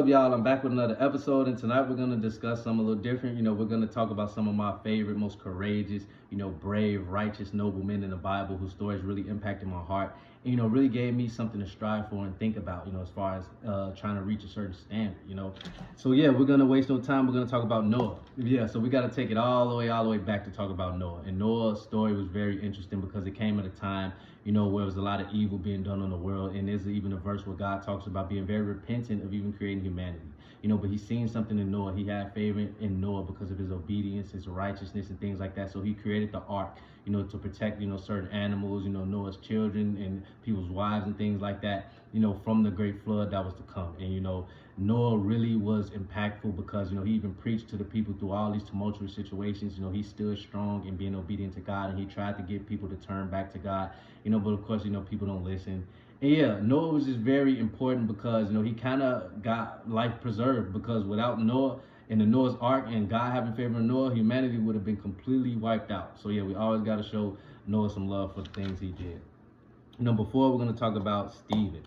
Up, y'all? I'm back with another episode, and tonight we're gonna discuss something a little different. We're gonna talk about some of my favorite, most courageous, brave, righteous, noble men in the Bible whose stories really impacted my heart. And, really gave me something to strive for and think about. As far as trying to reach a certain standard. So yeah, we're gonna waste no time. We're gonna talk about Noah. Yeah, so we got to take it all the way back to talk about Noah. And Noah's story was very interesting because it came at a time where there was a lot of evil being done on the world. And there's even a verse where God talks about being very repentant of even creating humanity. But he's seen something in Noah. He had favor in Noah because of his obedience, his righteousness, and things like that. So he created the ark, to protect, certain animals, Noah's children and people's wives and things like that, from the great flood that was to come. And, Noah really was impactful because, he even preached to the people through all these tumultuous situations. He stood strong in being obedient to God, and he tried to get people to turn back to God, but of course, people don't listen. And yeah, Noah was just very important because, he kind of got life preserved, because without Noah and the Noah's Ark and God having favor in Noah, humanity would have been completely wiped out. So yeah, we always got to show Noah some love for the things he did. Number 4, we're going to talk about Stephen.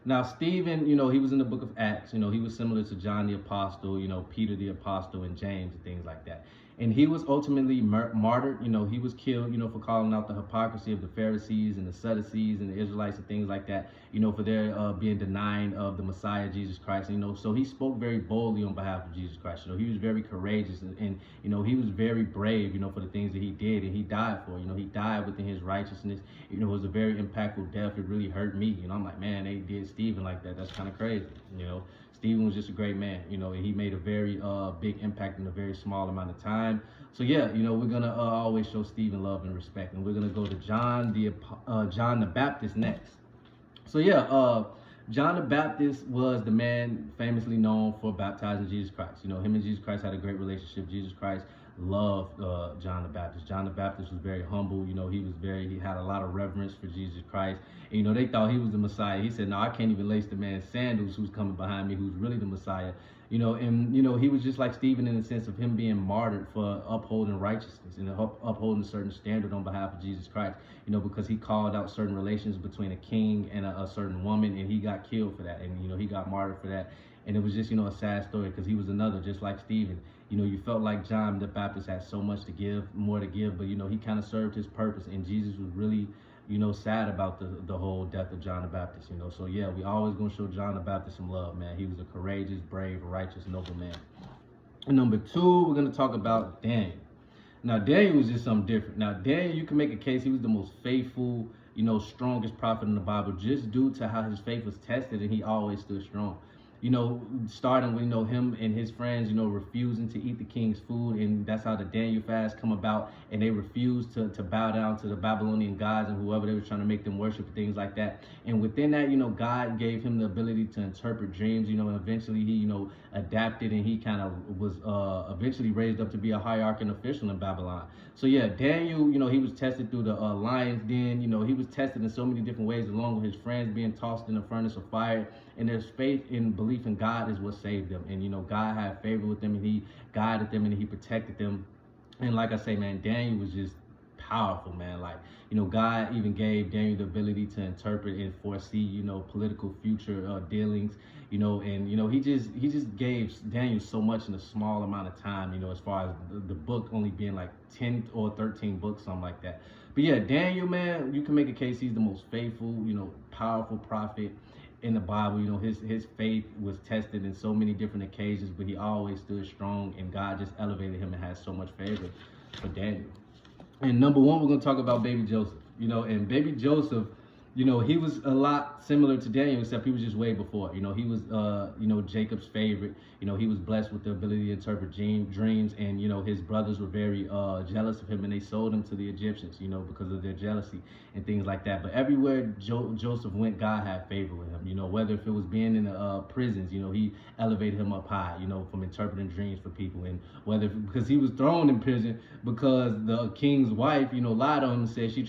Now, Stephen, he was in the book of Acts. He was similar to John the Apostle, Peter the Apostle, and James and things like that. And he was ultimately martyred. He was killed, for calling out the hypocrisy of the Pharisees and the Sadducees and the Israelites and things like that, for their being denying of the Messiah, Jesus Christ. So he spoke very boldly on behalf of Jesus Christ. He was very courageous and he was very brave, for the things that he did and he died for. He died within his righteousness. It was a very impactful death. It really hurt me. I'm like, man, they did Stephen like that. That's kind of crazy. Stephen was just a great man, and he made a very big impact in a very small amount of time. So yeah, we're gonna always show Stephen love and respect, and we're gonna go to John the Baptist next. So yeah, John the Baptist was the man famously known for baptizing Jesus Christ. Him and Jesus Christ had a great relationship. Jesus Christ loved John the Baptist. John the Baptist was very humble. He had a lot of reverence for Jesus Christ. And, they thought he was the Messiah. He said, no, I can't even lace the man's sandals who's coming behind me, who's really the Messiah. And he was just like Stephen in the sense of him being martyred for upholding righteousness and upholding a certain standard on behalf of Jesus Christ, because he called out certain relations between a king and a certain woman, and he got killed for that. And, he got martyred for that. And it was just, a sad story because he was another, just like Stephen. You felt like John the Baptist had so much to give, more to give, but, he kind of served his purpose. And Jesus was really, sad about the whole death of John the Baptist, So, yeah, we always going to show John the Baptist some love, man. He was a courageous, brave, righteous, noble man. And number 2, we're going to talk about Daniel. Now, Daniel was just something different. Now, Daniel, you can make a case he was the most faithful, strongest prophet in the Bible just due to how his faith was tested and he always stood strong. Starting with, him and his friends, refusing to eat the king's food. And that's how the Daniel fast come about. And they refused to bow down to the Babylonian gods and whoever they were trying to make them worship and things like that. And within that, God gave him the ability to interpret dreams, and eventually he, adapted, and he kind of was eventually raised up to be a hierarch and official in Babylon. So yeah, Daniel, he was tested through the lion's den. He was tested in so many different ways, along with his friends being tossed in a furnace of fire. And their faith and belief in God is what saved them. And, God had favor with them, and he guided them, and he protected them. And like I say, man, Daniel was just powerful, man. Like, God even gave Daniel the ability to interpret and foresee, political future dealings, and, he just gave Daniel so much in a small amount of time, as far as the book only being like 10 or 13 books, something like that. But yeah, Daniel, man, you can make a case he's the most faithful, powerful prophet in the Bible. His faith was tested in so many different occasions, but he always stood strong, and God just elevated him and had so much favor for Daniel. And number 1, we're going to talk about baby Joseph. And baby Joseph, he was a lot similar to Daniel, except he was just way before. He was, Jacob's favorite. He was blessed with the ability to interpret dreams, and, his brothers were very jealous of him, and they sold him to the Egyptians, because of their jealousy and things like that. But everywhere Joseph went, God had favor with him, whether if it was being in the prisons, he elevated him up high, from interpreting dreams for people, and whether, because he was thrown in prison because the king's wife, lied on him and said he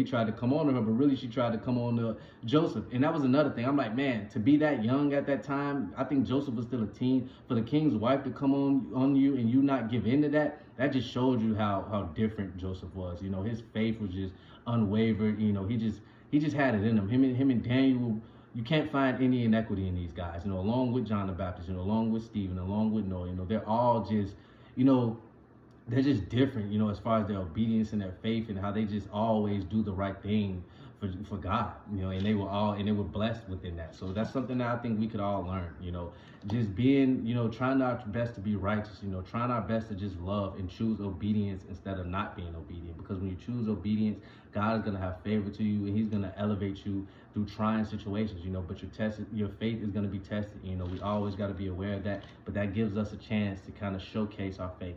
tried to come on to her, but really she tried to come on to Joseph. And that was another thing. I'm like, man, to be that young at that time, I think Joseph was still a teen. For the king's wife to come on you and you not give in to that, that just showed you how different Joseph was. His faith was just unwavered. He just had it in him. Him and Daniel, you can't find any inequity in these guys, you know, along with John the Baptist, you know, along with Stephen, along with Noah, you know, they're all just, you know, they're just different, you know, as far as their obedience and their faith and how they just always do the right thing for God, you know, and they were blessed within that. So that's something that I think we could all learn, you know, just being, you know, trying our best to be righteous, you know, trying our best to just love and choose obedience instead of not being obedient. Because when you choose obedience, God is going to have favor to you, and he's going to elevate you through trying situations, you know, but your faith is going to be tested. You know, we always got to be aware of that, but that gives us a chance to kind of showcase our faith.